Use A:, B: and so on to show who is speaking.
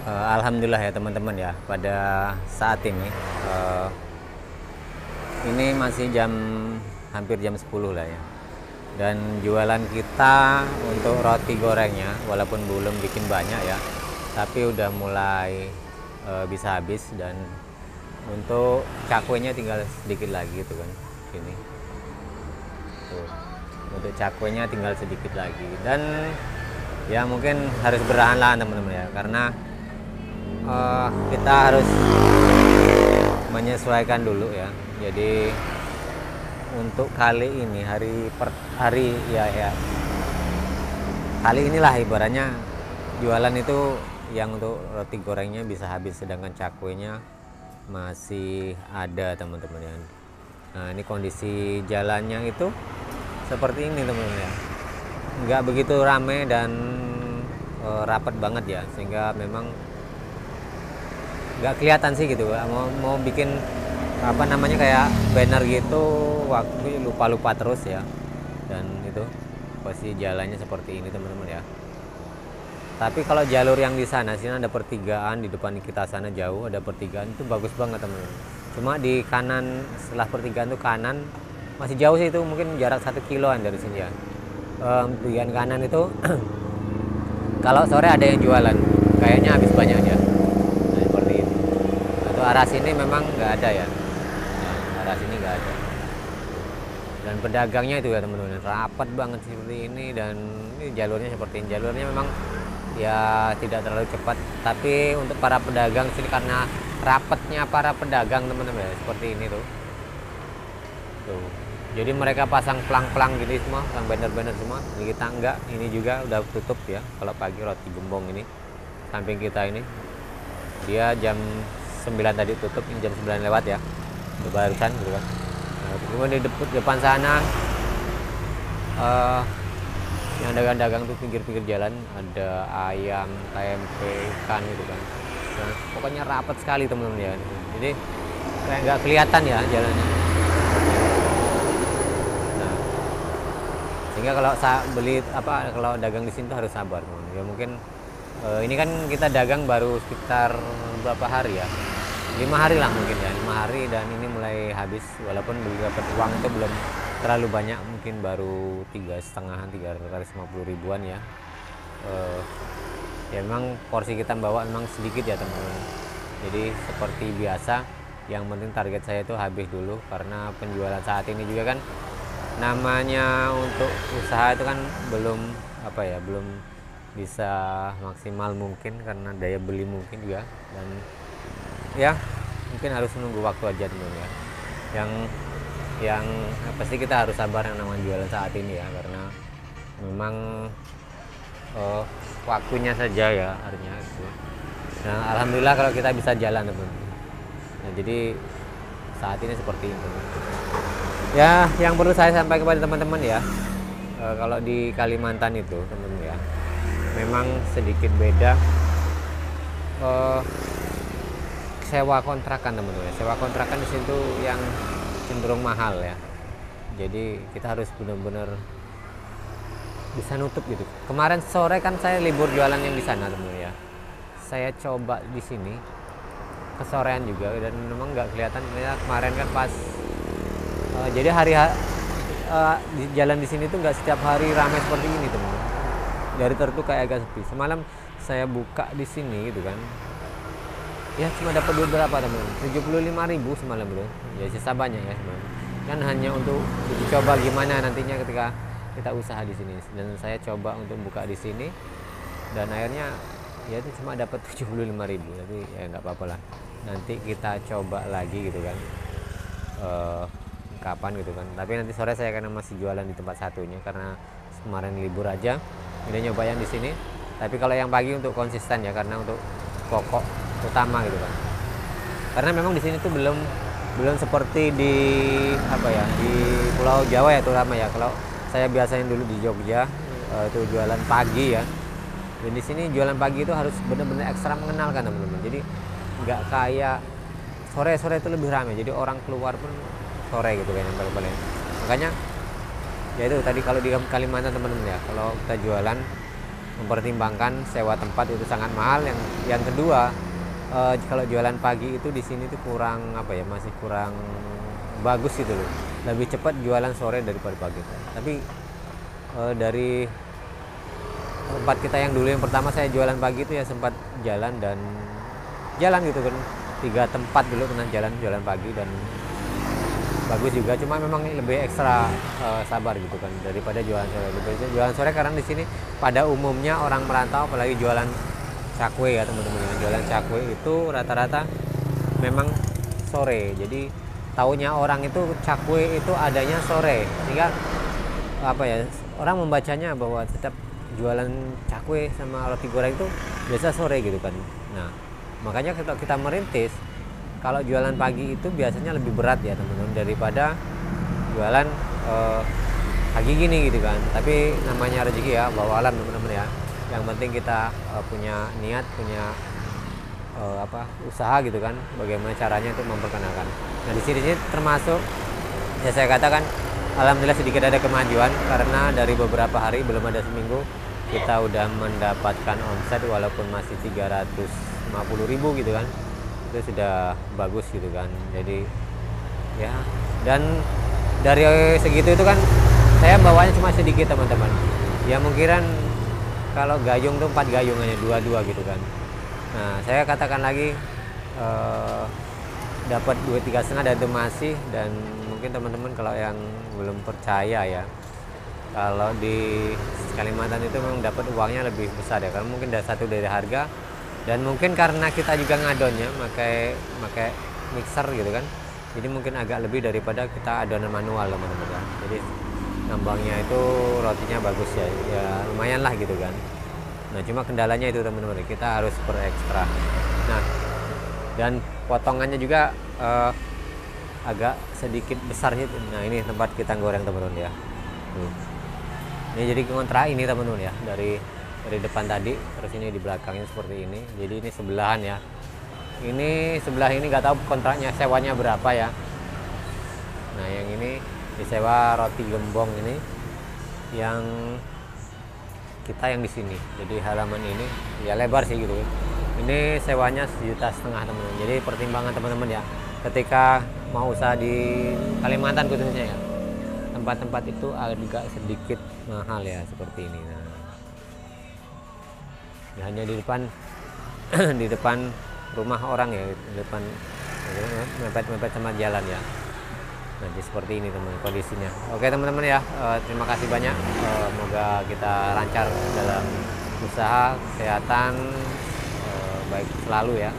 A: Alhamdulillah ya teman-teman ya, pada saat ini masih hampir jam 10 lah ya. Dan jualan kita untuk roti gorengnya walaupun belum bikin banyak ya, tapi udah mulai bisa habis. Dan untuk cakwenya tinggal sedikit lagi tuh kan, ini tuh, untuk cakwenya tinggal sedikit lagi. Dan ya mungkin harus bertahan lah teman-teman ya, karena kita harus menyesuaikan dulu ya. Jadi untuk kali ini hari ya kali inilah ibaratnya jualan itu yang untuk roti gorengnya bisa habis, sedangkan cakwenya masih ada teman-teman ya. Nah ini kondisi jalannya itu seperti ini teman-teman ya, nggak begitu rame dan rapat banget ya, sehingga memang nggak kelihatan sih gitu. Mau bikin apa namanya kayak banner gitu, waktu lupa terus ya. Dan itu posisi jalannya seperti ini teman-teman ya. Tapi kalau jalur yang di sana sini ada pertigaan, di depan kita sana jauh ada pertigaan, itu bagus banget teman-teman. Cuma di kanan setelah pertigaan tuh kanan masih jauh sih, itu mungkin jarak 1 kiloan dari sini ya. Bagian kanan itu kalau sore ada yang jualan kayaknya habis banyak aja. Nah, seperti itu. Atau arah sini memang nggak ada ya. Nah, arah sini nggak ada. Dan pedagangnya itu ya teman-teman, rapat banget seperti ini. Dan ini jalurnya seperti ini. Jalurnya memang ya tidak terlalu cepat, tapi untuk para pedagang sini karena rapatnya para pedagang teman-teman ya, seperti ini tuh. Jadi mereka pasang pelang-pelang gini semua, pasang banner-banner semua. Ini kita enggak, ini juga udah tutup ya. Kalau pagi roti gembong ini samping kita ini dia jam 9 tadi tutup, ini jam 9 lewat ya, barusan gitu kan. Nah, kemudian di depan sana yang dagang-dagang tuh pinggir-pinggir jalan ada ayam, tempe, ikan gitu kan. Nah, pokoknya rapat sekali teman-teman ya. Jadi kayak nggak kelihatan ya jalannya. Nah, sehingga kalau kalau dagang di sini tuh harus sabar teman. Ya mungkin ini kan kita dagang baru sekitar berapa hari ya, 5 hari lah mungkin ya, 5 hari. Dan ini mulai habis, walaupun dapat uang itu belum terlalu banyak, mungkin baru 350 ribuan ya. Ya memang porsi kita bawa memang sedikit ya teman-teman. Jadi seperti biasa, yang penting target saya itu habis dulu, karena penjualan saat ini juga kan namanya untuk usaha itu kan belum belum bisa maksimal mungkin karena daya beli mungkin juga. Dan ya mungkin harus menunggu waktu aja teman-teman ya. Yang pasti kita harus sabar yang namanya jualan saat ini ya, karena memang waktunya saja ya artinya gitu. Nah alhamdulillah kalau kita bisa jalan teman-teman. Nah, jadi saat ini seperti itu ya. Yang perlu saya sampaikan kepada teman-teman ya, kalau di Kalimantan itu teman-teman ya, memang sedikit beda sewa kontrakan teman-teman. Sewa kontrakan di situ yang cenderung mahal ya. Jadi kita harus benar-benar bisa nutup gitu. Kemarin sore kan saya libur jualan yang di sana teman-teman ya. Saya coba di sini kesorean juga dan memang nggak kelihatan. Kemarin kan pas jadi di jalan di sini tuh nggak setiap hari ramai seperti ini teman-teman. Dari tertentu kayak agak sepi. Semalam saya buka di sini gitu kan, ya cuma dapat duit berapa teman-teman, 75.000 semalam bro. Ya sisa banyak ya semalam. Kan hanya untuk coba gimana nantinya ketika kita usaha di sini. Dan saya coba untuk buka di sini dan akhirnya ya itu cuma dapat 75.000. Tapi ya nggak apa-apa lah, nanti kita coba lagi gitu kan, kapan gitu kan. Tapi nanti sore saya karena masih jualan di tempat satunya, karena kemarin libur aja, udah nyoba yang di sini. Tapi kalau yang pagi untuk konsisten ya, karena untuk pokok utama gitu kan. Karena memang di sini tuh belum seperti di di Pulau Jawa ya terutama ya. Kalau saya biasanya dulu di Jogja itu jualan pagi ya. Dan di sini jualan pagi itu harus benar-benar ekstra mengenalkan teman-teman. Jadi nggak kayak sore itu lebih ramai. Jadi orang keluar pun sore gitu kan yang paling. Makanya ya itu tadi kalau di Kalimantan teman-teman ya, kalau kita jualan mempertimbangkan sewa tempat itu sangat mahal. Yang kedua, kalau jualan pagi itu di sini tuh kurang apa ya, masih kurang bagus gitu loh. Lebih cepat jualan sore daripada pagi. Tapi dari tempat kita yang dulu yang pertama saya jualan pagi itu ya sempat jalan gitu kan, 3 tempat dulu pernah jualan pagi dan bagus juga, cuma memang lebih ekstra sabar gitu kan daripada jualan sore. Jualan sore karena di sini pada umumnya orang merantau, apalagi jualan cakwe ya teman-teman, jualan cakwe itu rata-rata memang sore. Jadi taunya orang itu cakwe itu adanya sore, sehingga apa ya, orang membacanya bahwa tetap jualan cakwe sama roti goreng itu biasa sore gitu kan. Nah makanya kita merintis, kalau jualan pagi itu biasanya lebih berat ya teman-teman daripada jualan pagi gini gitu kan. Tapi namanya rezeki ya, wallahu alam teman-teman ya. Yang penting kita punya niat, punya usaha gitu kan, bagaimana caranya untuk memperkenalkan. Nah di sini termasuk ya saya katakan alhamdulillah sedikit ada kemajuan, karena dari beberapa hari, belum ada seminggu, kita udah mendapatkan omset walaupun masih 350.000 gitu kan. Itu sudah bagus gitu kan. Jadi ya, dan dari segitu itu kan saya bawanya cuma sedikit teman-teman ya, mungkin kalau gayung tuh 4 gayung hanya 2 gitu kan. Nah saya katakan lagi dapat 2,5 dari masih. Dan mungkin teman-teman kalau yang belum percaya ya, kalau di Kalimantan itu memang dapat uangnya lebih besar ya, karena mungkin dari harga, dan mungkin karena kita juga ngadonnya pakai mixer gitu kan, jadi mungkin agak lebih daripada kita adonan manual teman-teman ya. Jadi ngambangnya itu rotinya bagus ya, ya lumayan lah gitu kan. Nah cuma kendalanya itu teman-teman, kita harus berekstra. Nah dan potongannya juga agak sedikit besar gitu. Nah ini tempat kita goreng teman-teman ya. Ini jadi kontrak ini teman-teman ya, dari depan tadi, terus ini di belakangnya seperti ini. Jadi ini sebelahan ya. Ini sebelah ini nggak tahu kontraknya sewanya berapa ya. Nah yang ini disewa roti gembong ini, yang kita yang di sini. Jadi halaman ini ya lebar sih gitu. Ini sewanya 1,5 juta teman-teman. Jadi pertimbangan teman-teman ya, ketika mau usaha di Kalimantan khususnya ya, tempat-tempat itu agak sedikit mahal ya seperti ini. Nah ya, hanya di depan di depan rumah orang ya, di depan mepet-mepet sama jalan ya. Nanti seperti ini teman kondisinya. Oke teman-teman ya, terima kasih banyak. Semoga kita lancar dalam usaha, kesehatan baik selalu ya.